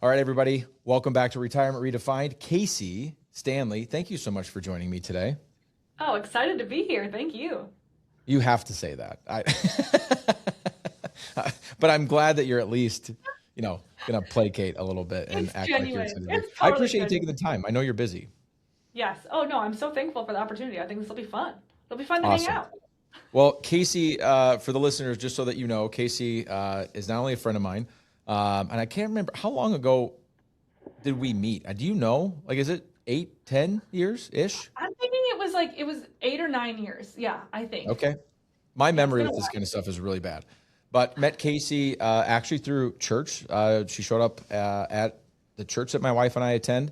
All right, everybody. Welcome back to Retirement Redefined. Kaycee Stanley, thank you so much for joining me today. Oh, excited to be here. Thank you. You have to say that. But I'm glad that you're at least, going to placate a little bit and It's act like you're genuine. excited to be. It's I totally appreciate you taking genuine. the time. I know you're busy. Yes. Oh, no, I'm so thankful for the opportunity. I think this will be fun. It'll be fun to hang Awesome. out. Well, Kaycee, for the listeners, just so that you know, Kaycee is not only a friend of mine, and I can't remember how long ago did we meet? Do you know? Like, is it 8, 10 years ish? I'm thinking it was 8 or 9 years. Yeah, I think. Okay. My Yeah, it's memory been a with this while. kind of stuff is really bad. But met Kaycee actually through church. She showed up at the church that my wife and I attend.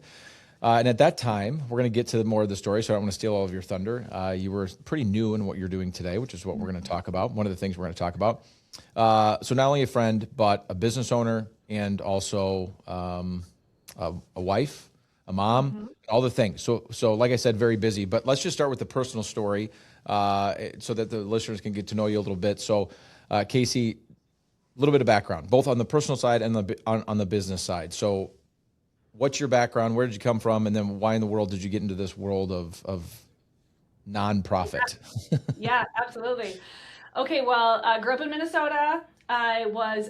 And at that time, we're going to get to more of the story, so I don't want to steal all of your thunder. You were pretty new in what you're doing today, which is what we're going to talk about. One of the things we're going to talk about. So not only a friend, but a business owner and also a wife, a mom, Hmm. all the things. So like I said, very busy. But let's just start with the personal story so that the listeners can get to know you a little bit. So, Kaycee, a little bit of background, both on the personal side and on the business side. So, what's your background? Where did you come from? And then why in the world did you get into this world of nonprofit? Yeah, absolutely. Okay, well, grew up in Minnesota. I was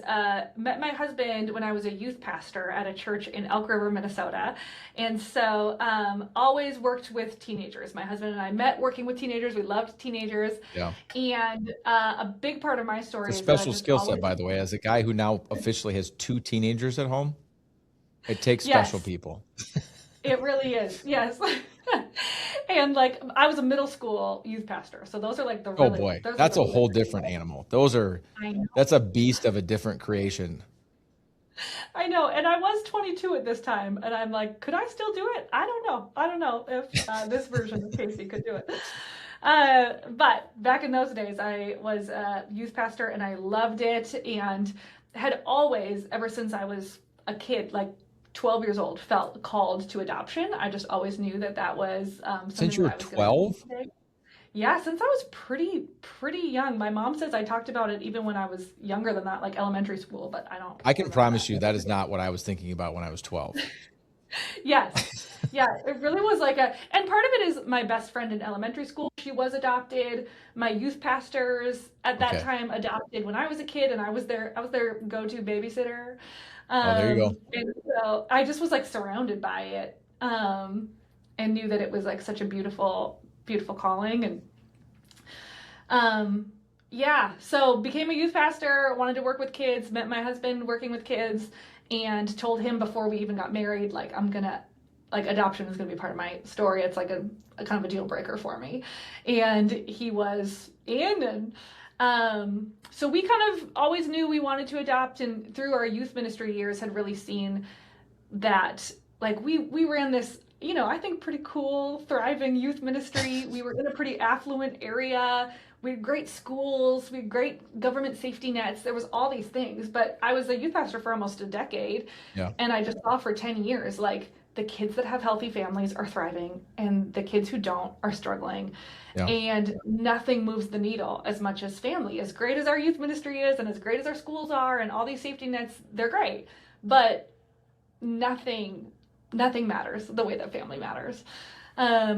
met my husband when I was a youth pastor at a church in Elk River, Minnesota, and so always worked with teenagers. My husband and I met working with teenagers. We loved teenagers, Yeah. and a big part of my It's a story is that I've special just skill set, always by the way, as a guy who now officially has 2 teenagers at home. It takes special yes, people. it really is. Yes. And like I was a middle school youth pastor, so those are like Oh boy, those are that's the a really whole big different deal. animal. I know. That's a beast of a different creation. I know, and I was 22 at this time, and I'm like, could I still do it? I don't know. I don't know if this version of Kaycee could do it. But back in those days, I was a youth pastor, and I loved it, and had always, ever since I was a kid, like 12 years old, felt called to adoption. I just always knew that that was Since something you that were I was going to do 12, someday. Yeah, since I was pretty young. My mom says I talked about it even when I was younger than that, like elementary school, but I don't I can remember promise that. you that is not what I was thinking about when I was 12. Yes. Yeah, it really was like a, and part of it is my best friend in elementary school. She was adopted. My youth pastors at that Okay. time adopted when I was a kid, and I was their go-to babysitter. Oh, there you go. And so I just was like surrounded by it, and knew that it was like such a beautiful calling. And um, yeah, so became a youth pastor, wanted to work with kids, met my husband working with kids, and told him before we even got married, like, like, adoption is gonna be part of my story. It's like a kind of a deal breaker for me. And he was in, and so we kind of always knew we wanted to adopt, and through our youth ministry years had really seen that like we ran this, I think pretty cool thriving youth ministry. We were in a pretty affluent area. We had great schools, we had great government safety nets. There was all these things, but I was a youth pastor for almost a decade, Yeah. and I just saw for 10 years like the kids that have healthy families are thriving and the kids who don't are struggling, Yeah. and nothing moves the needle as much as family. As great as our youth ministry is and as great as our schools are and all these safety nets, they're great, but nothing matters the way that family matters.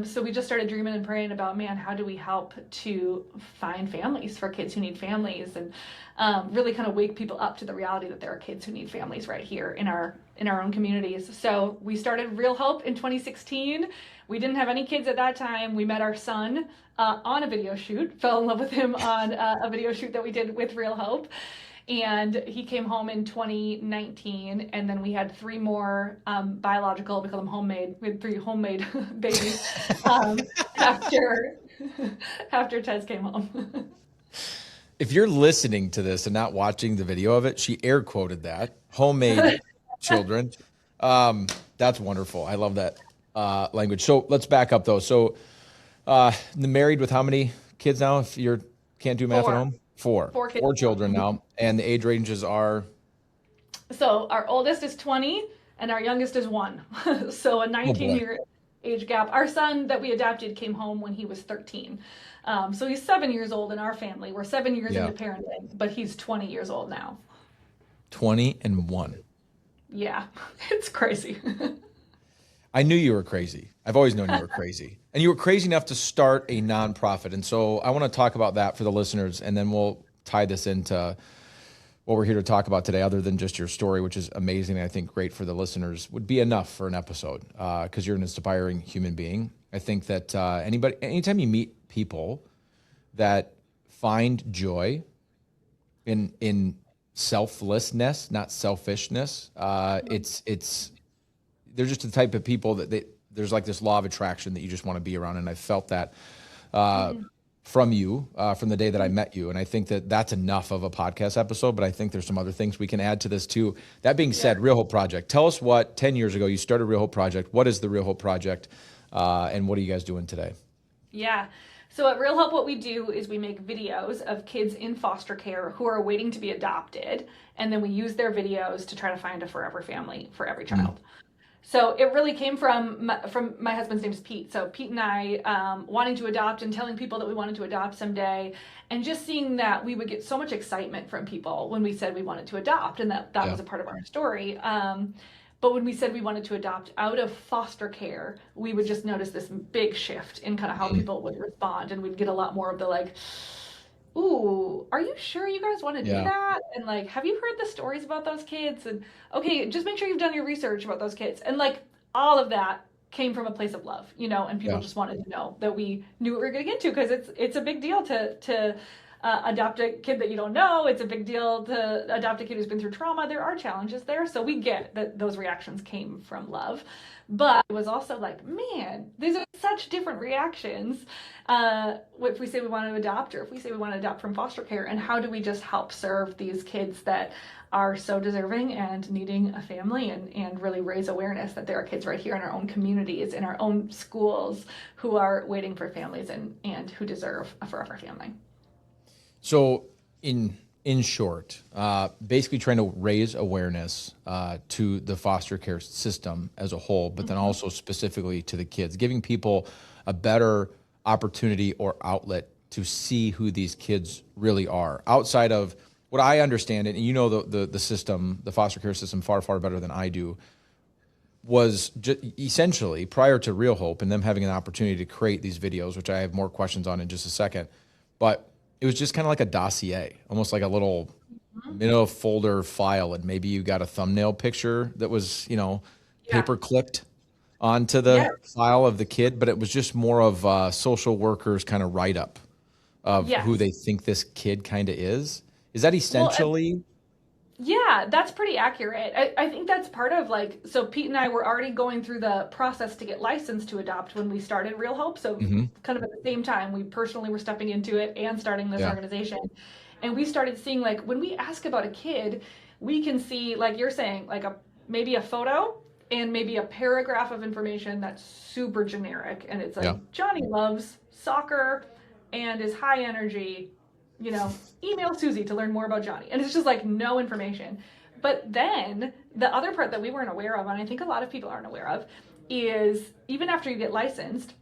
So we just started dreaming and praying about, man, how do we help to find families for kids who need families, and really kind of wake people up to the reality that there are kids who need families right here in our own communities. So we started Real Hope in 2016. We didn't have any kids at that time. We met our son on a video shoot, fell in love with him on a video shoot that we did with Real Hope, and he came home in 2019, and then we had three more biological, we call them homemade, we had three homemade babies after after Tez came home. If you're listening to this and not watching the video of it, she air quoted that homemade children. That's wonderful. I love that language. So let's back up though. So married with how many kids now? If you can't do math at four home, four, four kids four now. children now, and the age ranges are So our oldest is 20 and our youngest is 1. So a oh 19 boy, year age gap. Our son that we adopted came home when he was 13. So he's 7 years old in our family. We're 7 years yeah, into parenting, but he's 20 years old now. 20 and one. Yeah, it's crazy. I knew you were crazy. I've always known you were crazy. And you were crazy enough to start a nonprofit. And so I want to talk about that for the listeners, and then we'll tie this into what we're here to talk about today, other than just your story, which is amazing. And I think great for the listeners, would be enough for an episode because you're an inspiring human being. I think that anytime you meet people that find joy in selflessness, not selfishness, they're just the type of people that there's like this law of attraction that you just want to be around. And I felt that from you from the day that I met you. And I think that that's enough of a podcast episode, but I think there's some other things we can add to this too. That being said, Real Hope Project, tell us what 10 years ago you started Real Hope Project. What is the Real Hope Project? And what are you guys doing today? Yeah. So at Real Hope, what we do is we make videos of kids in foster care who are waiting to be adopted. And then we use their videos to try to find a forever family for every child. So it really came from my husband's name is Pete. So Pete and I wanting to adopt and telling people that we wanted to adopt someday, and just seeing that we would get so much excitement from people when we said we wanted to adopt, and that was a part of our story. But when we said we wanted to adopt out of foster care, we would just notice this big shift in kind of how people would respond, and we'd get a lot more of the like, ooh, are you sure you guys want to do that? And like, have you heard the stories about those kids? And okay, just make sure you've done your research about those kids. And like, all of that came from a place of love, and people just wanted to know that we knew what we were getting into, because it's a big deal to adopt a kid that you don't know. It's a big deal to adopt a kid who's been through trauma. There are challenges there. So we get that those reactions came from love. But it was also like, man, these are such different reactions if we say we want to adopt, or if we say we want to adopt from foster care. And how do we just help serve these kids that are so deserving and needing a family, and really raise awareness that there are kids right here in our own communities, in our own schools, who are waiting for families and who deserve a forever family. So in short, basically trying to raise awareness to the foster care system as a whole, but then also specifically to the kids, giving people a better opportunity or outlet to see who these kids really are outside of what I understand. And the system, the foster care system, far, far better than I do, was essentially prior to Real Hope and them having an opportunity to create these videos, which I have more questions on in just a second. But it was just kind of like a dossier, almost like a little middle folder file. And maybe you got a thumbnail picture that was, paper clipped onto the file of the kid, but it was just more of a social workers kind of write up of who they think this kid kind of is. Is that essentially? Yeah, that's pretty accurate. I think that's part of so Pete and I were already going through the process to get licensed to adopt when we started Real Hope. So kind of at the same time, we personally were stepping into it and starting this organization. And we started seeing when we ask about a kid, we can see, like you're saying, maybe a photo and maybe a paragraph of information that's super generic. And it's Johnny loves soccer and is high energy. Email Susie to learn more about Johnny. And it's just no information. But then the other part that we weren't aware of, and I think a lot of people aren't aware of, is even after you get licensed,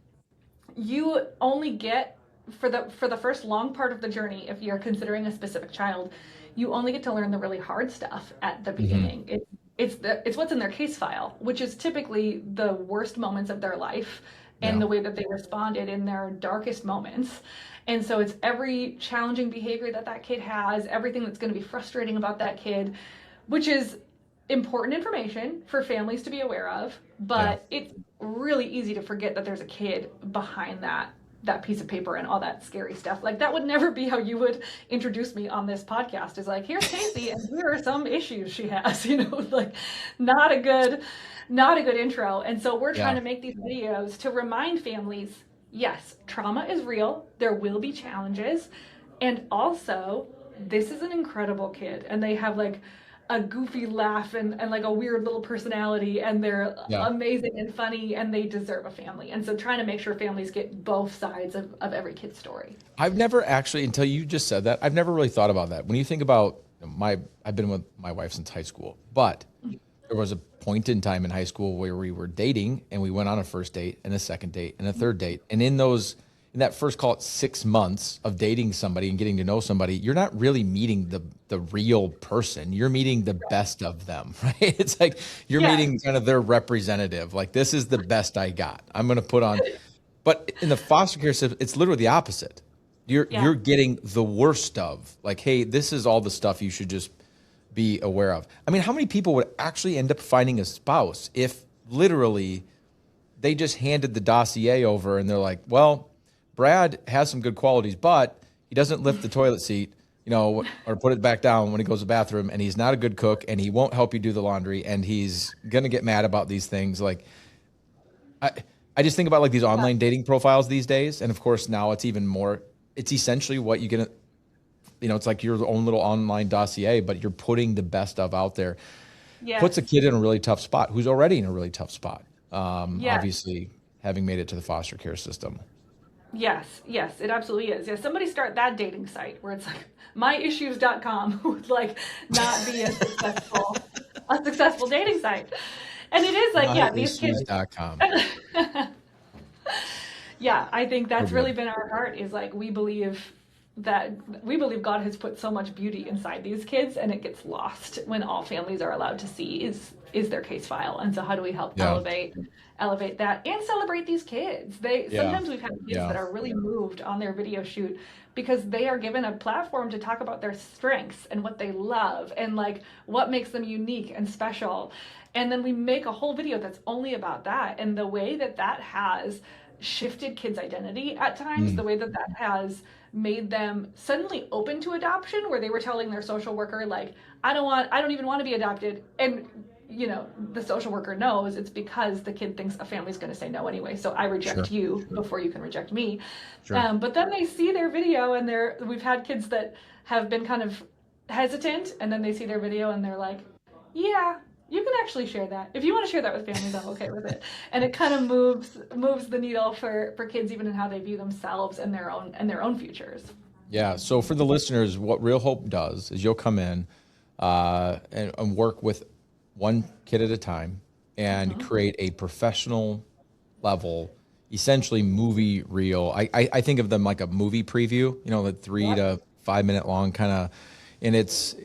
you only get, for the first long part of the journey, if you're considering a specific child, you only get to learn the really hard stuff at the beginning. It's what's in their case file, which is typically the worst moments of their life and the way that they responded in their darkest moments. And so it's every challenging behavior that kid has, everything that's going to be frustrating about that kid, which is important information for families to be aware of. But it's really easy to forget that there's a kid behind that piece of paper and all that scary stuff. That would never be how you would introduce me on this podcast, is here's Kaycee and here are some issues she has, not a good intro. And so we're trying to make these videos to remind families, yes, trauma is real. There will be challenges. And also, this is an incredible kid. And they have a goofy laugh and a weird little personality. And they're amazing and funny. And they deserve a family. And so trying to make sure families get both sides of every kid's story. I've never actually, until you just said that, I've never really thought about that. When you think about I've been with my wife since high school. But there was a point in time in high school where we were dating and we went on a first date and a second date and a third date. And in in that first, call it 6 months of dating somebody and getting to know somebody, you're not really meeting the real person. You're meeting the best of them, right? It's like you're Yeah. meeting kind of their representative. Like, this is the best I got. I'm going to put on. But in the foster care system, it's literally the opposite. You're getting the worst of, like, hey, this is all the stuff you should just be aware of. I mean, how many people would actually end up finding a spouse if literally they just handed the dossier over and they're like, well, Brad has some good qualities, but he doesn't lift the toilet seat, or put it back down when he goes to the bathroom, and he's not a good cook, and he won't help you do the laundry, and he's going to get mad about these things. Like, I just think about like these online dating profiles these days. And of course, now it's even more, it's essentially what you get, it's like your own little online dossier, but you're putting the best of out there. Yes. Puts a kid in a really tough spot who's already in a really tough spot. Obviously, having made it to the foster care system. Yes, it absolutely is. Yeah, somebody start that dating site where it's like myissues.com would like not be a successful dating site. And it is like, these kids. Yeah, I think that's really been our heart, is like we believe God has put so much beauty inside these kids, and it gets lost when all families are allowed to see is their case file. And so how do we help elevate that and celebrate these kids? Sometimes we've had kids that are really moved on their video shoot because they are given a platform to talk about their strengths and what they love and like what makes them unique and special. And then we make a whole video that's only about that. And the way that has shifted kids' identity at times, the way that has made them suddenly open to adoption, where they were telling their social worker, like, I don't even want to be adopted. And, the social worker knows it's because the kid thinks a family's going to say no anyway. So I reject you before you can reject me. But then they see their video, and we've had kids that have been kind of hesitant, and then they see their video and they're like, yeah, you can actually share that. If you want to share that with families, I'm okay with it. And it kind of moves the needle for kids, even in how they view themselves and their own futures. Yeah. So for the listeners, what Real Hope does is you'll come in and work with one kid at a time and create a professional level, essentially movie reel. I think of them like a movie preview, the 3 to 5 minute long kind of, and it's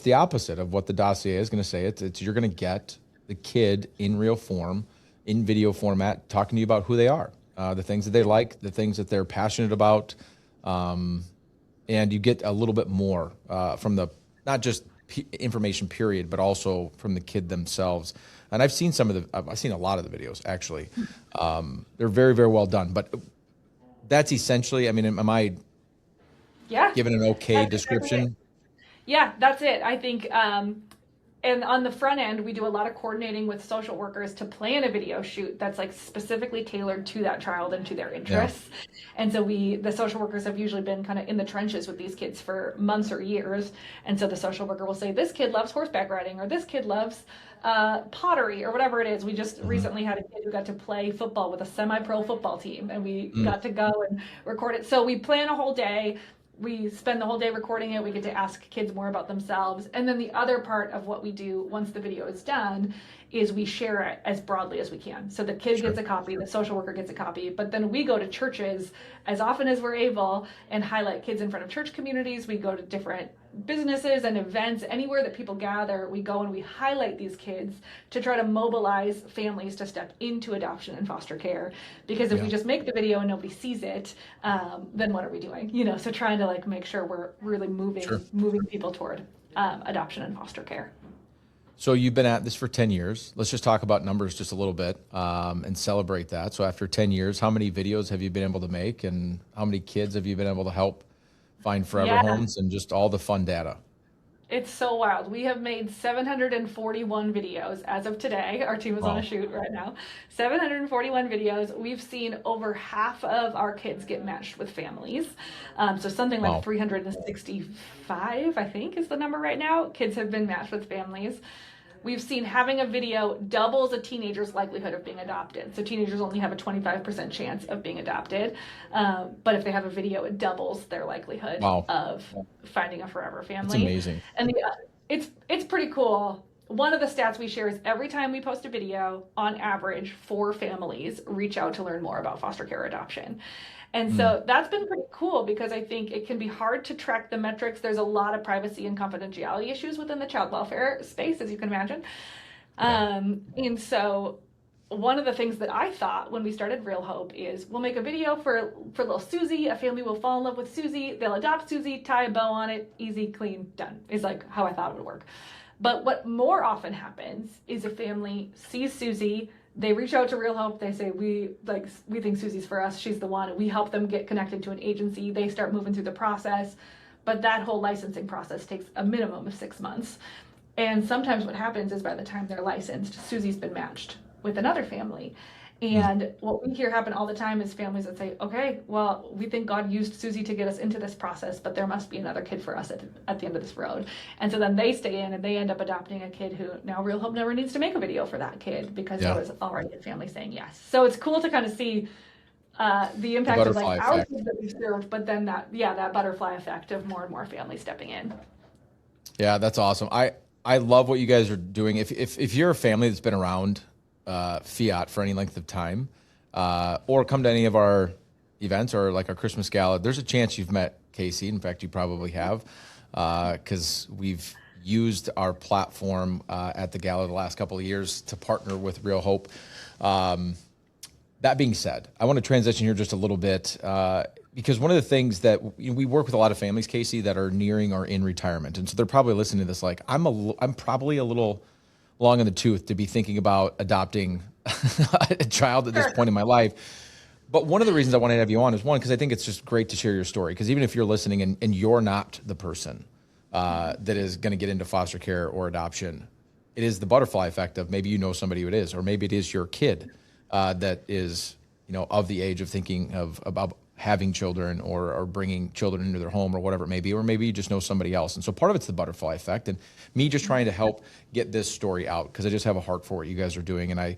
the opposite of what the dossier is going to say. It's you're going to get the kid in real form, in video format, talking to you about who they are, the things that they like, the things that they're passionate about, and you get a little bit more from the not just information period, but also from the kid themselves. And I've seen I've seen a lot of the videos actually. They're very, very well done. But that's essentially, I mean, am I giving an okay description? Exactly. Yeah, that's it. I think, and on the front end, we do a lot of coordinating with social workers to plan a video shoot that's like specifically tailored to that child and to their interests. And so the social workers have usually been kind of in the trenches with these kids for months or years. And so the social worker will say, this kid loves horseback riding, or this kid loves pottery, or whatever it is. We just recently had a kid who got to play football with a semi-pro football team, and we got to go and record it. So we plan a whole day. We spend the whole day recording it. We get to ask kids more about themselves. And then the other part of what we do once the video is done is we share it as broadly as we can. So the kid gets a copy, the social worker gets a copy, but then we go to churches as often as we're able and highlight kids in front of church communities. We go to different businesses and events, anywhere that people gather, we go and we highlight these kids to try to mobilize families to step into adoption and foster care. Because if we just make the video and nobody sees it, then what are we doing? So trying to like make sure we're really moving people toward adoption and foster care. So you've been at this for 10 years. Let's just talk about numbers just a little bit and celebrate that. So after 10 years, how many videos have you been able to make, and how many kids have you been able to help find forever homes, and just all the fun data? It's so wild. We have made 741 videos as of today. Our team is on a shoot right now. 741 videos. We've seen over half of our kids get matched with families. So something like 365, I think, is the number right now. Kids have been matched with families. We've seen having a video doubles a teenager's likelihood of being adopted. So teenagers only have a 25% chance of being adopted. But if they have a video, it doubles their likelihood of finding a forever family. That's amazing. And it's pretty cool. one of the stats we share is every time we post a video, on average, 4 families reach out to learn more about foster care or adoption. And so that's been pretty cool because I think it can be hard to track the metrics. There's a lot of privacy and confidentiality issues within the child welfare space, as you can imagine. And so one of the things that I thought when we started Real Hope is we'll make a video for little Susie. A family will fall in love with Susie. They'll adopt Susie, tie a bow on it, easy, clean, done, is like how I thought it would work. But what more often happens is a family sees Susie, they reach out to Real Hope, they say, we think Susie's for us, she's the one, and we help them get connected to an agency, they start moving through the process, but that whole licensing process takes a minimum of 6 months. And sometimes what happens is by the time they're licensed, Susie's been matched with another family. And what we hear happen all the time is families that say, okay, well, we think God used Susie to get us into this process, but there must be another kid for us at the end of this road. And so then they stay in and they end up adopting a kid who now Real Hope never needs to make a video for that kid because there was already a family saying yes. So it's cool to kind of see the impact of like our kids that we've served, but then that butterfly effect of more and more families stepping in. Yeah, that's awesome. I love what you guys are doing. If you're a family that's been around Fiat for any length of time, or come to any of our events or like our Christmas gala, there's a chance you've met Kaycee. In fact, you probably have, because we've used our platform at the gala the last couple of years to partner with Real Hope. That being said, I want to transition here just a little bit, because one of the things that we work with a lot of families, Kaycee, that are nearing or in retirement. And so they're probably listening to this like, I'm probably a little long in the tooth to be thinking about adopting a child at this point in my life. But one of the reasons I wanted to have you on is, one, because I think it's just great to share your story. Because even if you're listening and you're not the person that is going to get into foster care or adoption, it is the butterfly effect of maybe you know somebody who it is, or maybe it is your kid that is, of the age of thinking about having children or bringing children into their home or whatever it may be, or maybe you just know somebody else. And so part of it's the butterfly effect and me just trying to help get this story out because I just have a heart for what you guys are doing. And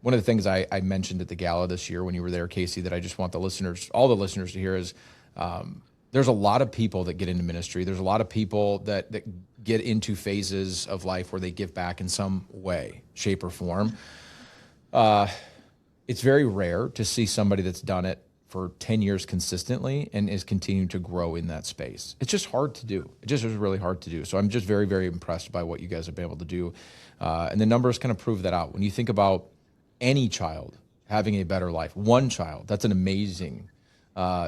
one of the things I mentioned at the gala this year when you were there, Kaycee, that I just want all the listeners to hear is there's a lot of people that get into ministry. There's a lot of people that get into phases of life where they give back in some way, shape, or form. It's very rare to see somebody that's done it for 10 years consistently and is continuing to grow in that space. It's just hard to do. It just is really hard to do. So I'm just very, very impressed by what you guys have been able to do. And the numbers kind of prove that out. When you think about any child having a better life, one child, that's an amazing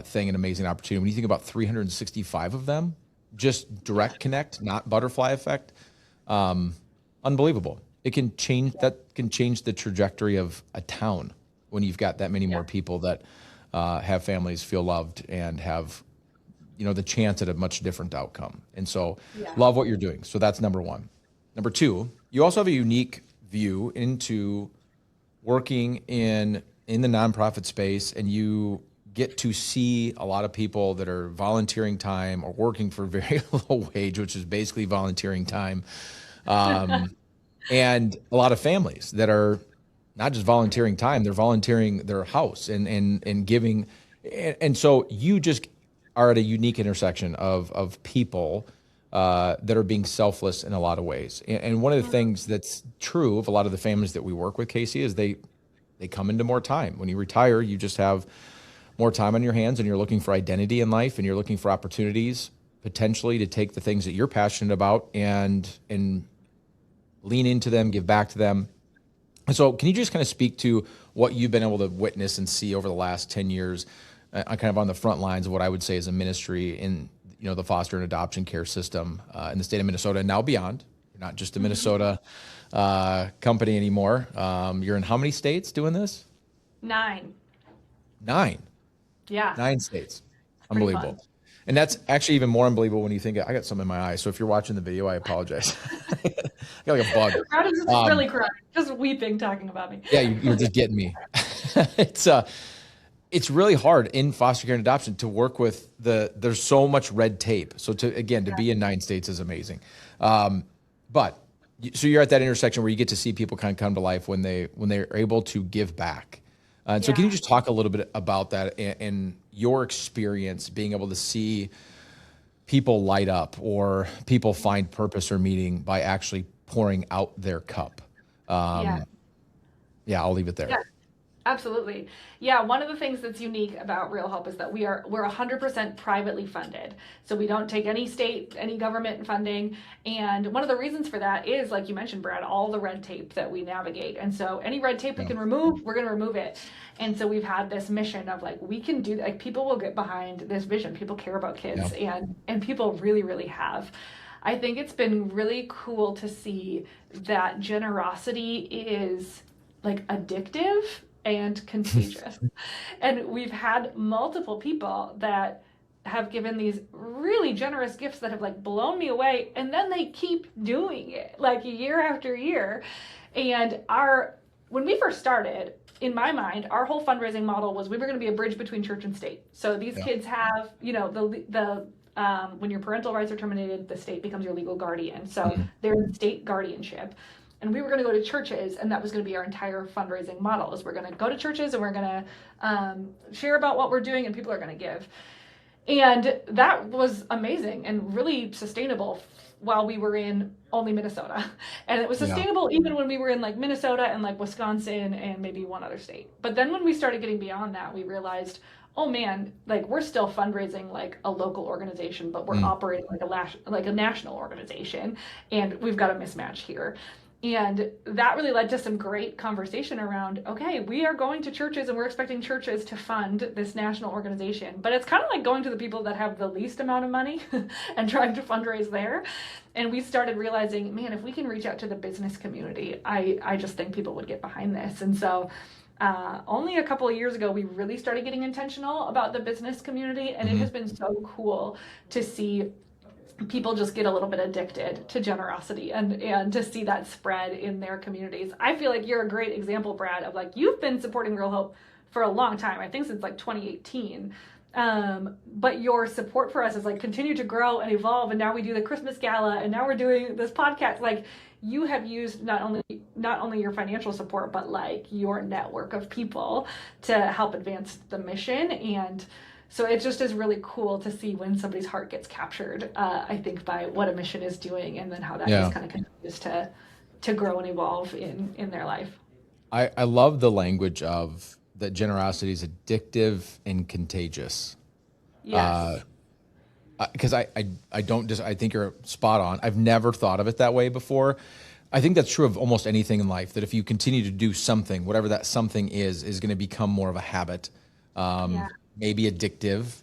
thing, an amazing opportunity. When you think about 365 of them, just direct connect, not butterfly effect, unbelievable. It can change, that can change the trajectory of a town when you've got that many more people that have families, feel loved, and have, the chance at a much different outcome. And so love what you're doing. So that's number one. Number two, you also have a unique view into working in the nonprofit space, and you get to see a lot of people that are volunteering time or working for very low wage, which is basically volunteering time. And a lot of families that are not just volunteering time, they're volunteering their house and giving. And so you just are at a unique intersection of people that are being selfless in a lot of ways. And one of the things that's true of a lot of the families that we work with, Kaycee, is they come into more time. When you retire, you just have more time on your hands and you're looking for identity in life and you're looking for opportunities potentially to take the things that you're passionate about and lean into them, give back to them. And so can you just kind of speak to what you've been able to witness and see over the last 10 years, kind of on the front lines of what I would say is a ministry in, the foster and adoption care system in the state of Minnesota and now beyond? You're not just a Minnesota company anymore. You're in how many states doing this? 9. 9? Yeah. 9 states. Unbelievable. And that's actually even more unbelievable when you think, I got something in my eye. So if you're watching the video, I apologize. I got like a bug. Crowd is just really crying, just weeping, talking about me. Yeah, you're just getting me. It's really hard in foster care and adoption to work with there's so much red tape. So to be in 9 states is amazing. But so you're at that intersection where you get to see people kind of come to life when they're able to give back. And so can you just talk a little bit about that and your experience being able to see people light up or people find purpose or meaning by actually pouring out their cup. Yeah. Yeah, I'll leave it Yeah. there. Absolutely. Yeah, one of the things that's unique about Real Help is that we're 100% privately funded. So we don't take any state, any government funding. And one of the reasons for that is, like you mentioned, Brad, all the red tape that we navigate. And so any red tape we Yeah. can remove, we're going to remove it. And so we've had this mission of like, we can do, like, people will get behind this vision. People care about kids, Yeah. and people really, really have. I think it's been really cool to see that generosity is like addictive and contagious. And we've had multiple people that have given these really generous gifts that have like blown me away, and then they keep doing it like year after year. And our when we first started, in my mind, our whole fundraising model was we were going to be a bridge between church and state. So these Yeah. kids have, the when your parental rights are terminated, the state becomes your legal guardian. So they're in state guardianship. And we were going to go to churches, and that was going to be our entire fundraising model. Is we're going to go to churches, and we're going to share about what we're doing, and people are going to give. And that was amazing and really sustainable while we were in only Minnesota. And it was Yeah. sustainable even when we were in like Minnesota and like Wisconsin and maybe one other state. But then when we started getting beyond that, we realized, oh man, like we're still fundraising like a local organization, but we're operating like a national organization, and we've got a mismatch here. And that really led to some great conversation around, okay, we are going to churches and we're expecting churches to fund this national organization. But it's kind of like going to the people that have the least amount of money and trying to fundraise there. And we started realizing, man, if we can reach out to the business community, I just think people would get behind this. And so only a couple of years ago, we really started getting intentional about the business community. And it has been so cool to see people just get a little bit addicted to generosity and to see that spread in their communities. I feel like you're a great example, Brad, of like you've been supporting Real Hope for a long time. I think since like 2018. But your support for us has like continued to grow and evolve. And now we do the Christmas gala, and now we're doing this podcast. Like you have used not only your financial support, but like your network of people to help advance the mission. And so it just is really cool to see when somebody's heart gets captured, I think, by what a mission is doing, and then how that just kind of continues to grow and evolve in their life. I love the language of that generosity is addictive and contagious. Yes. Because I think you're spot on. I've never thought of it that way before. I think that's true of almost anything in life, that if you continue to do something, whatever that something is going to become more of a habit. Maybe addictive.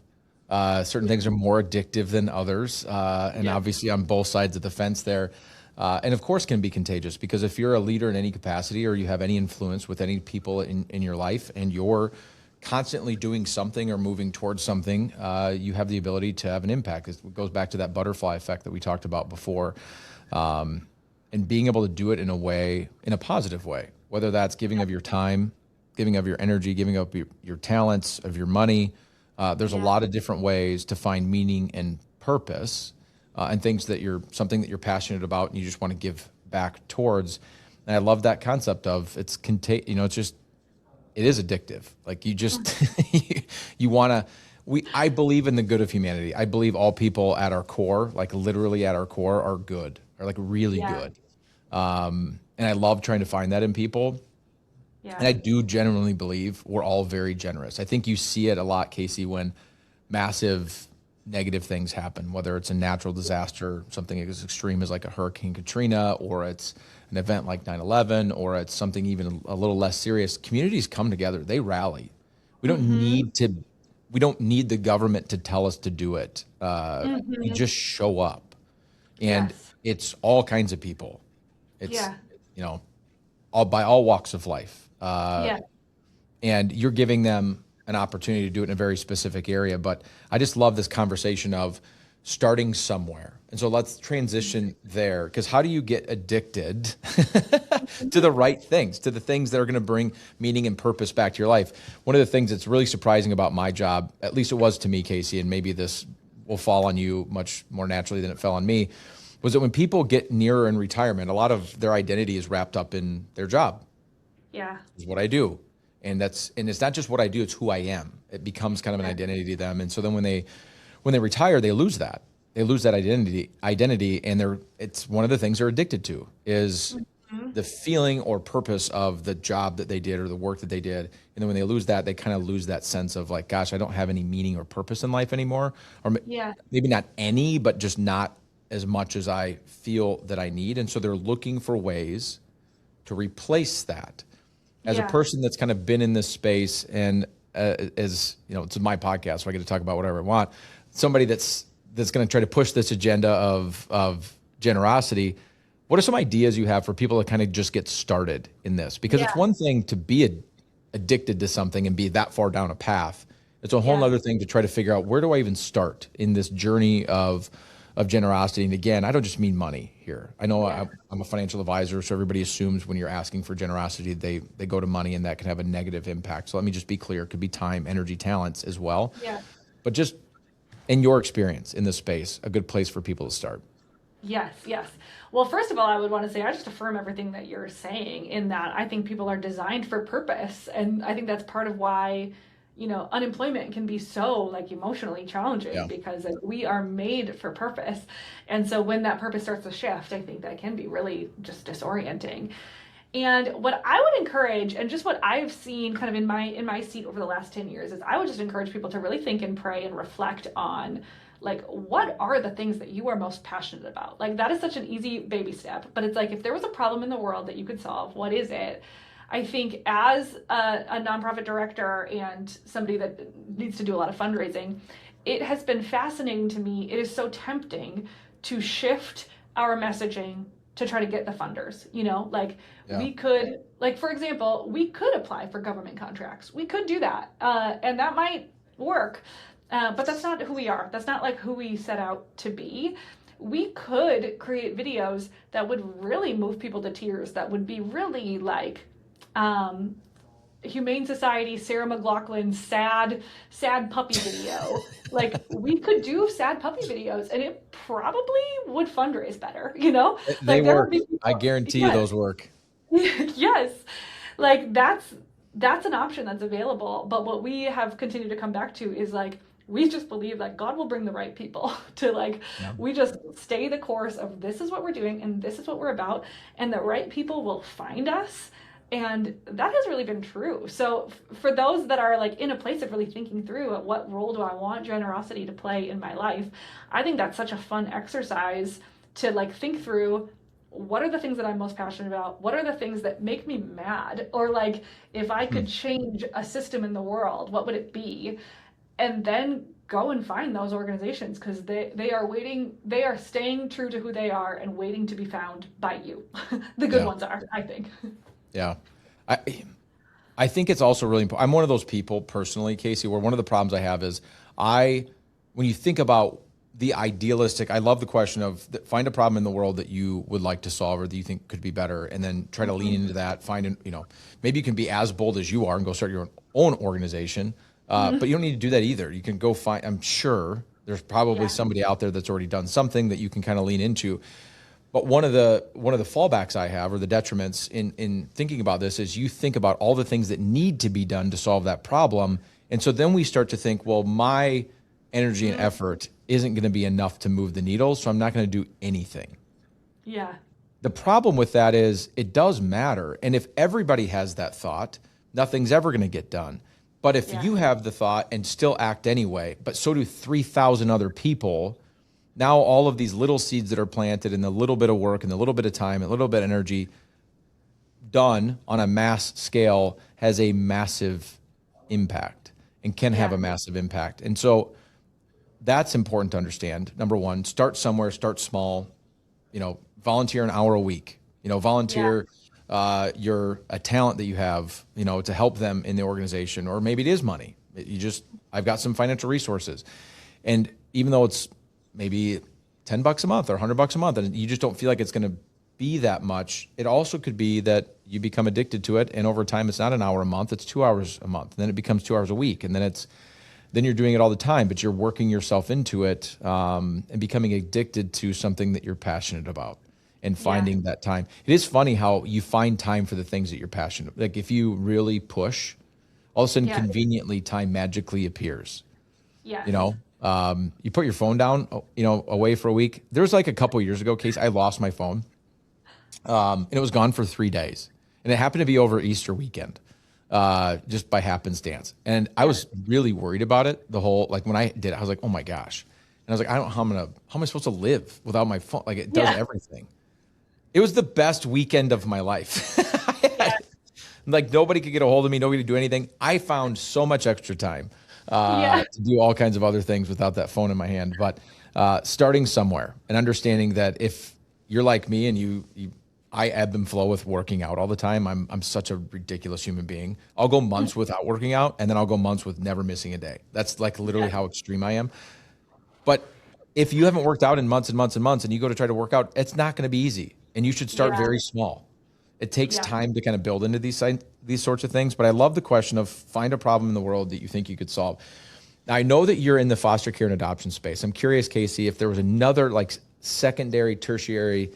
Certain things are more addictive than others. And obviously on both sides of the fence there. And of course can be contagious, because if you're a leader in any capacity or you have any influence with any people in your life, and you're constantly doing something or moving towards something, you have the ability to have an impact. It goes back to that butterfly effect that we talked about before. And being able to do it in a positive way, whether that's giving of your time, giving of your energy, giving up your talents, of your money. There's a lot of different ways to find meaning and purpose, and something that you're passionate about and you just want to give back towards. And I love that concept of it is addictive. Like you just, I believe in the good of humanity. I believe all people at our core, like literally at our core, are good, are like really good. And I love trying to find that in people. Yeah. And I do genuinely believe we're all very generous. I think you see it a lot, Kaycee, when massive negative things happen, whether it's a natural disaster, something as extreme as like a Hurricane Katrina, or it's an event like 9/11, or it's something even a little less serious. Communities come together, they rally. We don't need the government to tell us to do it. We just show up, and it's all kinds of people. It's, by all walks of life. And you're giving them an opportunity to do it in a very specific area. But I just love this conversation of starting somewhere. And so let's transition there, because how do you get addicted to the right things, to the things that are going to bring meaning and purpose back to your life? One of the things that's really surprising about my job, at least it was to me, Kaycee, and maybe this will fall on you much more naturally than it fell on me, was that when people get nearer in retirement, a lot of their identity is wrapped up in their job. Yeah. Is what I do. And it's not just what I do, it's who I am. It becomes kind of an identity to them. And so then when they retire, they lose that. they lose that identity, and it's one of the things they're addicted to is the feeling or purpose of the job that they did or the work that they did. And then when they lose that, they kind of lose that sense of like, gosh, I don't have any meaning or purpose in life anymore. Or Yeah. maybe not any, but just not as much as I feel that I need. And so they're looking for ways to replace that. As a Yeah. person that's kind of been in this space, and as you know, it's my podcast, so I get to talk about whatever I want. Somebody that's going to try to push this agenda of generosity. What are some ideas you have for people to kind of just get started in this? Because it's Yeah. one thing to be addicted to something and be that far down a path. It's a whole Yeah. other thing to try to figure out, where do I even start in this journey of generosity? And again, I don't just mean money here. I know Yeah. I'm a financial advisor, so everybody assumes when you're asking for generosity, they go to money, and that can have a negative impact. So let me just be clear. It could be time, energy, talents as well. Yeah. But just in your experience in this space, a good place for people to start. Yes, yes. Well, first of all, I would want to say I just affirm everything that you're saying, in that I think people are designed for purpose. And I think that's part of why, unemployment can be so like emotionally challenging, Yeah. because like, we are made for purpose. And so when that purpose starts to shift, I think that can be really just disorienting. And what I would encourage, and just what I've seen kind of in my seat over the last 10 years, is I would just encourage people to really think and pray and reflect on, like, what are the things that you are most passionate about? Like, that is such an easy baby step, but it's like, if there was a problem in the world that you could solve, what is it? I think as a nonprofit director and somebody that needs to do a lot of fundraising, it has been fascinating to me. It is so tempting to shift our messaging to try to get the funders, like Yeah. we could, like, for example, we could apply for government contracts. We could do that. And that might work. But that's not who we are. That's not like who we set out to be. We could create videos that would really move people to tears, that would be really like Humane Society, Sarah McLachlan, sad puppy video. Like, we could do sad puppy videos, and it probably would fundraise better, They Like, there work. would be people, I guarantee you yes, those work. yes, like that's an option that's available. But what we have continued to come back to is like, we just believe that God will bring the right people to, like, Yeah. we just stay the course of, this is what we're doing and this is what we're about, and the right people will find us. And that has really been true. So for those that are like in a place of really thinking through, what role do I want generosity to play in my life, I think that's such a fun exercise to like think through, what are the things that I'm most passionate about? What are the things that make me mad? Or like, if I could change a system in the world, what would it be? And then go and find those organizations, because they are staying true to who they are and waiting to be found by you. The good Yeah. ones are, I think. Yeah. I think it's also really important. I'm one of those people personally, Kaycee, where one of the problems I have is when you think about the idealistic, I love the question of find a problem in the world that you would like to solve or that you think could be better, and then try to lean into that. Maybe you can be as bold as you are and go start your own organization. But you don't need to do that either. You can go find, I'm sure there's probably Yeah. somebody out there that's already done something that you can kind of lean into. But one of the fallbacks I have, or the detriments in thinking about this, is you think about all the things that need to be done to solve that problem. And so then we start to think, well, my energy and effort isn't going to be enough to move the needle, so I'm not going to do anything. Yeah. The problem with that is it does matter. And if everybody has that thought, nothing's ever going to get done. But if Yeah. you have the thought and still act anyway, but so do 3,000 other people, now all of these little seeds that are planted and the little bit of work and the little bit of time and a little bit of energy done on a mass scale has a massive impact and can have Yeah. a massive impact. And so that's important to understand. Number one, start somewhere, start small, volunteer an hour a week, volunteer a talent that you have, to help them in the organization, or maybe it is money. I've got some financial resources. And even though it's maybe $10 a month or $100 a month, and you just don't feel like it's going to be that much, it also could be that you become addicted to it. And over time, it's not an hour a month, it's 2 hours a month. And then it becomes 2 hours a week. And then you're doing it all the time, but you're working yourself into it, and becoming addicted to something that you're passionate about and finding that time. It is funny how you find time for the things that you're passionate about. Like if you really push, all of a sudden Yeah. conveniently time magically appears. Yes. You put your phone down, away for a week. There was like a couple years ago, Kaycee, I lost my phone, and it was gone for 3 days, and it happened to be over Easter weekend, just by happenstance. And I was really worried about it. Like when I did it, I was like, oh my gosh. And I was like, how am I supposed to live without my phone? Like it does everything. It was the best weekend of my life. Like nobody could get a hold of me, nobody could do anything. I found so much extra time to do all kinds of other things without that phone in my hand. But starting somewhere and understanding that if you're like me and I ebb and flow with working out all the time. I'm such a ridiculous human being. I'll go months without working out, and then I'll go months with never missing a day. That's like literally how extreme I am. But if you haven't worked out in months and months and months and you go to try to work out, it's not going to be easy. And you should start very small. It takes time to kind of build into these sorts of things. But I love the question of find a problem in the world that you think you could solve. Now, I know that you're in the foster care and adoption space. I'm curious, Kaycee, if there was another like secondary, tertiary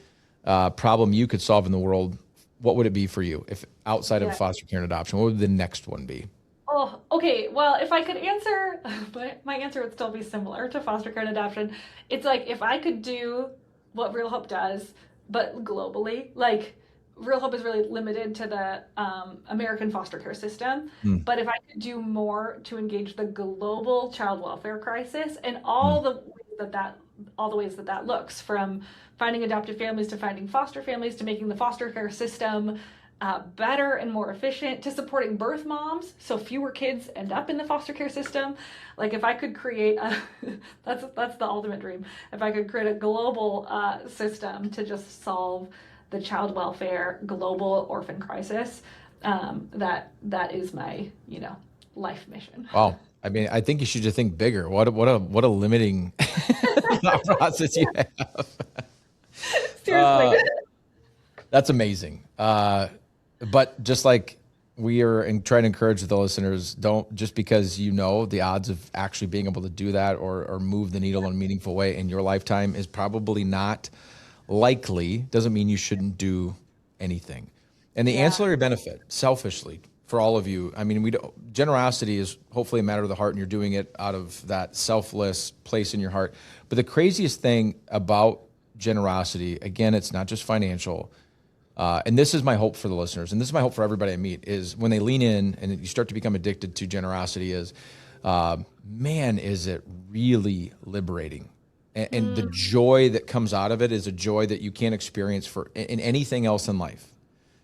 problem you could solve in the world, what would it be for you? If outside of foster care and adoption, what would the next one be? Oh, okay. Well, if I could answer, but my answer would still be similar to foster care and adoption. It's like if I could do what Real Hope does, but globally, like Real Hope is really limited to the American foster care system. But if I could do more to engage the global child welfare crisis and all the ways that looks, from finding adoptive families to finding foster families to making the foster care system better and more efficient, to supporting birth moms so fewer kids end up in the foster care system. Like if I could create that's the ultimate dream. If I could create a global system to just solve the child welfare global orphan crisis, that is my life mission. Wow. I mean, I think you should just think bigger. What a limiting thought process you have. Seriously. That's amazing. But just like we are trying to encourage the listeners, don't just because the odds of actually being able to do that or move the needle in a meaningful way in your lifetime is probably not likely, doesn't mean you shouldn't do anything. And the ancillary benefit, selfishly, for all of you, I mean, generosity is hopefully a matter of the heart, and you're doing it out of that selfless place in your heart. But the craziest thing about generosity, again, it's not just financial. And this is my hope for the listeners, and this is my hope for everybody I meet, is when they lean in and you start to become addicted to generosity is, man, is it really liberating. And the joy that comes out of it is a joy that you can't experience in anything else in life.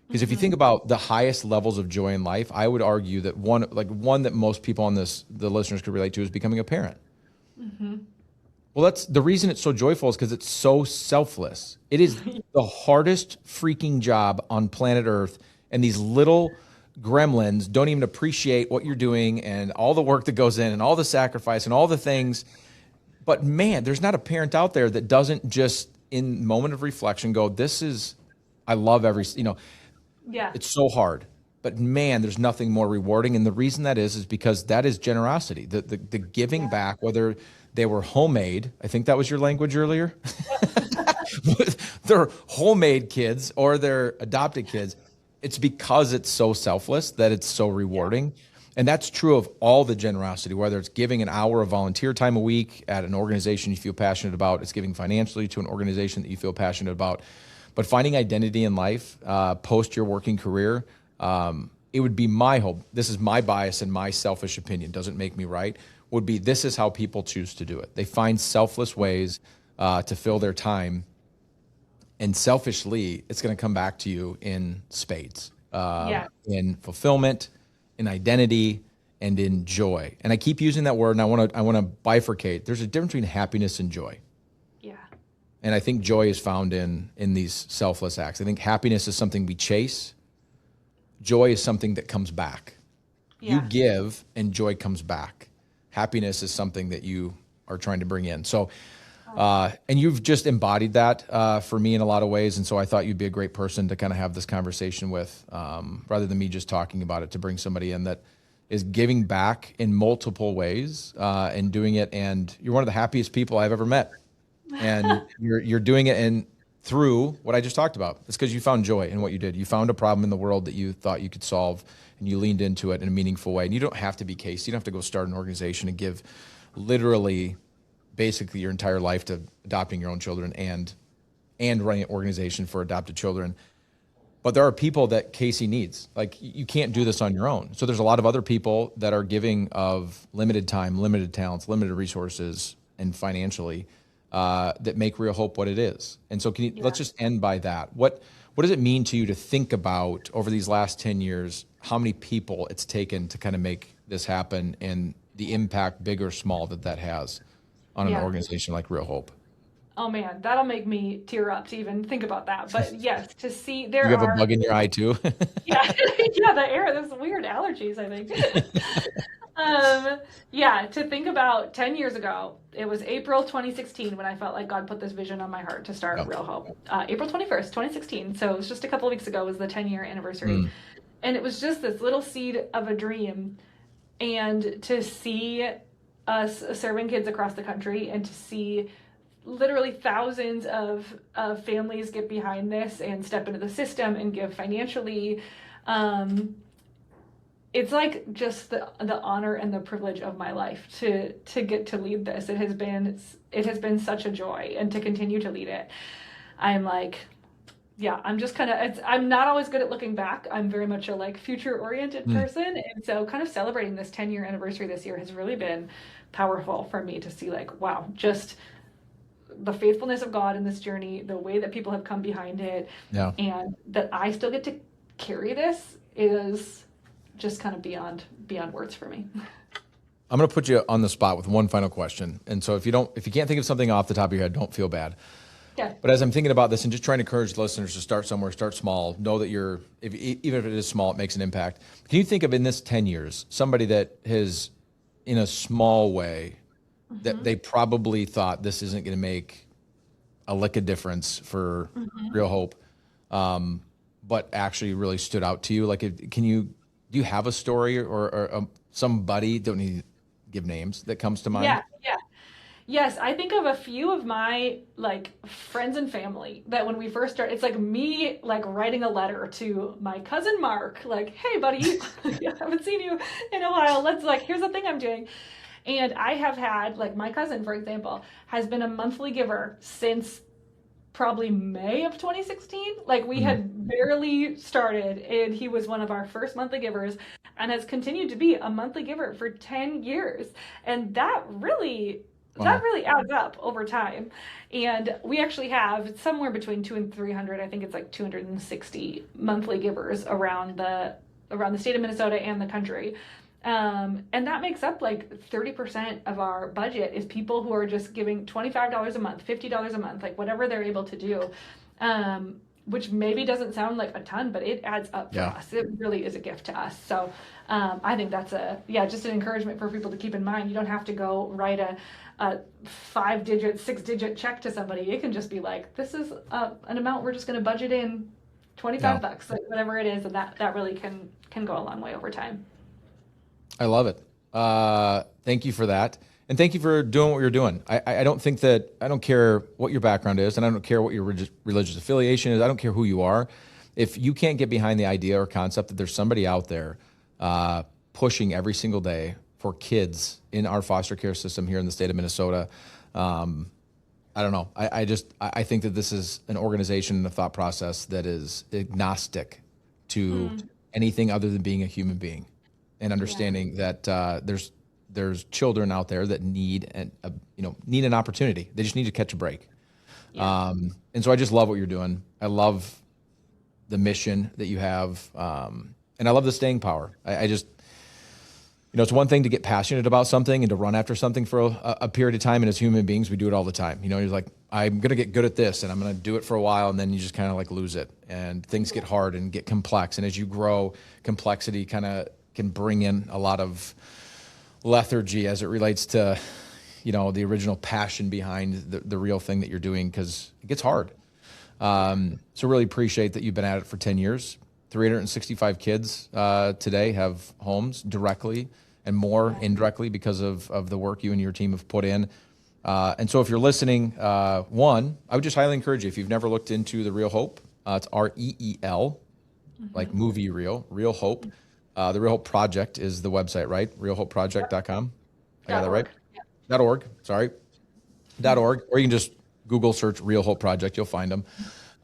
Because if you think about the highest levels of joy in life, I would argue that one that most people on the listeners could relate to is becoming a parent. Well, that's the reason it's so joyful is because it's so selfless. It is the hardest freaking job on planet Earth, and these little gremlins don't even appreciate what you're doing and all the work that goes in and all the sacrifice and all the things. But man, there's not a parent out there that doesn't just in moment of reflection go, I love it's so hard. But man, there's nothing more rewarding. And the reason that is because that is generosity. The giving back, whether they were homemade, I think that was your language earlier. They're homemade kids or they're adopted kids. It's because it's so selfless that it's so rewarding. And that's true of all the generosity, whether it's giving an hour of volunteer time a week at an organization you feel passionate about, it's giving financially to an organization that you feel passionate about. But finding identity in life post your working career, it would be my hope. This is my bias and my selfish opinion, doesn't make me right, would be this is how people choose to do it. They find selfless ways to fill their time. And selfishly, it's going to come back to you in spades, in fulfillment, in identity, and in joy. And I keep using that word, and I want to bifurcate. There's a difference between happiness and joy. Yeah. And I think joy is found in these selfless acts. I think happiness is something we chase. Joy is something that comes back. Yeah. You give, and joy comes back. Happiness is something that you are trying to bring in. So, and you've just embodied that for me in a lot of ways. And so I thought you'd be a great person to kind of have this conversation with, rather than me just talking about it, to bring somebody in that is giving back in multiple ways and doing it. And you're one of the happiest people I've ever met. And you're doing it through what I just talked about. It's because you found joy in what you did. You found a problem in the world that you thought you could solve, and you leaned into it in a meaningful way. And you don't have to be Kaycee. You don't have to go start an organization and give literally basically your entire life to adopting your own children and running an organization for adopted children. But there are people that Kaycee needs. Like, you can't do this on your own. So there's a lot of other people that are giving of limited time, limited talents, limited resources, and financially that make Real Hope what it is. And so let's just end by that. What does it mean to you to think about over these last 10 years, how many people it's taken to kind of make this happen and the impact, big or small, that has on an organization like Real Hope? Oh man, that'll make me tear up to even think about that. But yes, to see You have a bug in your eye too? yeah, yeah, the air, there's weird allergies, I think. Yeah, to think about 10 years ago, it was April 2016 when I felt like God put this vision on my heart to start Real Hope. April 21st, 2016. So it was just a couple of weeks ago was the 10-year anniversary. And it was just this little seed of a dream. And to see us serving kids across the country and to see literally thousands of families get behind this and step into the system and give financially. It's like just the honor and the privilege of my life to get to lead this. It has been such a joy, and to continue to lead it. I'm like, yeah, I'm just kind of, I'm not always good at looking back. I'm very much a like future oriented person. And so kind of celebrating this 10-year anniversary this year has really been powerful for me to see like, wow, just the faithfulness of God in this journey, the way that people have come behind it, and that I still get to carry this is just kind of beyond words for me. I'm going to put you on the spot with one final question. And so if you can't think of something off the top of your head, don't feel bad. Yeah. But as I'm thinking about this and just trying to encourage listeners to start somewhere, start small, know that even if it is small, it makes an impact. Can you think of in this 10 years, somebody that has, in a small way, that they probably thought this isn't going to make a lick of difference for Real Hope, but actually really stood out to you? Like, do you have a story or somebody, don't need to give names, that comes to mind? Yeah. Yes, I think of a few of my like friends and family that when we first started, it's like me like writing a letter to my cousin Mark, like, hey buddy, I haven't seen you in a while. Let's like, here's the thing I'm doing. And I have had, like my cousin, for example, has been a monthly giver since probably May of 2016. Like we had barely started and he was one of our first monthly givers and has continued to be a monthly giver for 10 years. And that really adds up over time. And we actually have somewhere between 200 and 300, I think it's like 260 monthly givers around the state of Minnesota and the country. And that makes up like 30% of our budget is people who are just giving $25 a month, $50 a month, like whatever they're able to do, which maybe doesn't sound like a ton, but it adds up for us. It really is a gift to us. So I think that's just an encouragement for people to keep in mind. You don't have to go write a 5-digit, 6-digit check to somebody. It can just be like, this is an amount we're just going to budget in $25, like whatever it is. And that really can go a long way over time. I love it. Thank you for that. And thank you for doing what you're doing. I don't care what your background is, and I don't care what your religious affiliation is. I don't care who you are. If you can't get behind the idea or concept that there's somebody out there pushing every single day for kids in our foster care system here in the state of Minnesota, I don't know. I think that this is an organization and a thought process that is agnostic to anything other than being a human being. And understanding that there's children out there that need an opportunity. They just need to catch a break. And so I just love what you're doing. I love the mission that you have, and I love the staying power. I just it's one thing to get passionate about something and to run after something for a period of time. And as human beings, we do it all the time. You're like, I'm going to get good at this and I'm going to do it for a while. And then you just kind of like lose it and things get hard and get complex. And as you grow, complexity kind of can bring in a lot of lethargy as it relates to, the original passion behind the real thing that you're doing, because it gets hard. So really appreciate that you've been at it for 10 years. 365 kids today have homes directly and more indirectly because of the work you and your team have put in. And so if you're listening, I would just highly encourage you, if you've never looked into the Real Hope, it's REEL, like movie Real Hope. The Real Hope Project is the website, right? realhopeproject.com. I got that right? .org, sorry. .org, or you can just Google search Real Hope Project. You'll find them.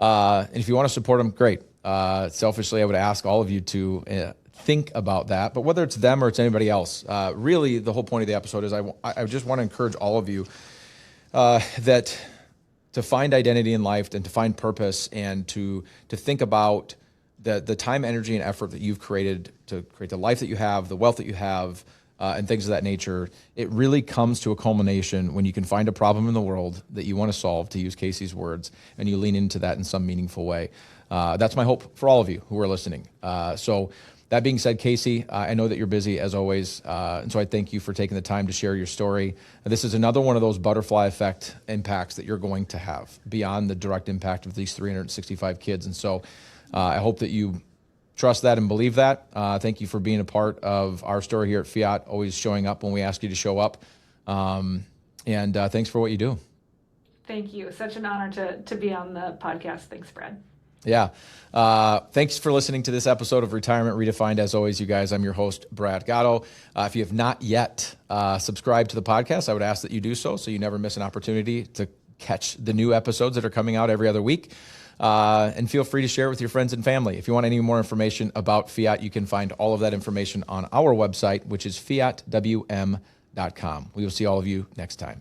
And if you want to support them, great. Selfishly, I would ask all of you to think about that. But whether it's them or it's anybody else, really the whole point of the episode is I just want to encourage all of you that to find identity in life and to find purpose and to think about the time, energy, and effort that you've created to create the life that you have, the wealth that you have, and things of that nature. It really comes to a culmination when you can find a problem in the world that you want to solve, to use Kaycee's words, and you lean into that in some meaningful way. That's my hope for all of you who are listening. So that being said, Kaycee, I know that you're busy as always, and so I thank you for taking the time to share your story. This is another one of those butterfly effect impacts that you're going to have beyond the direct impact of these 365 kids. And so I hope that you trust that and believe that. Thank you for being a part of our story here at Fiat, always showing up when we ask you to show up. And thanks for what you do. Thank you. Such an honor to be on the podcast. Thanks, Brad. Yeah. Thanks for listening to this episode of Retirement Redefined. As always, you guys, I'm your host, Brad Gotto. If you have not yet subscribed to the podcast, I would ask that you do so you never miss an opportunity to catch the new episodes that are coming out every other week. And feel free to share it with your friends and family. If you want any more information about Fiat, you can find all of that information on our website, which is fiatwm.com. We will see all of you next time.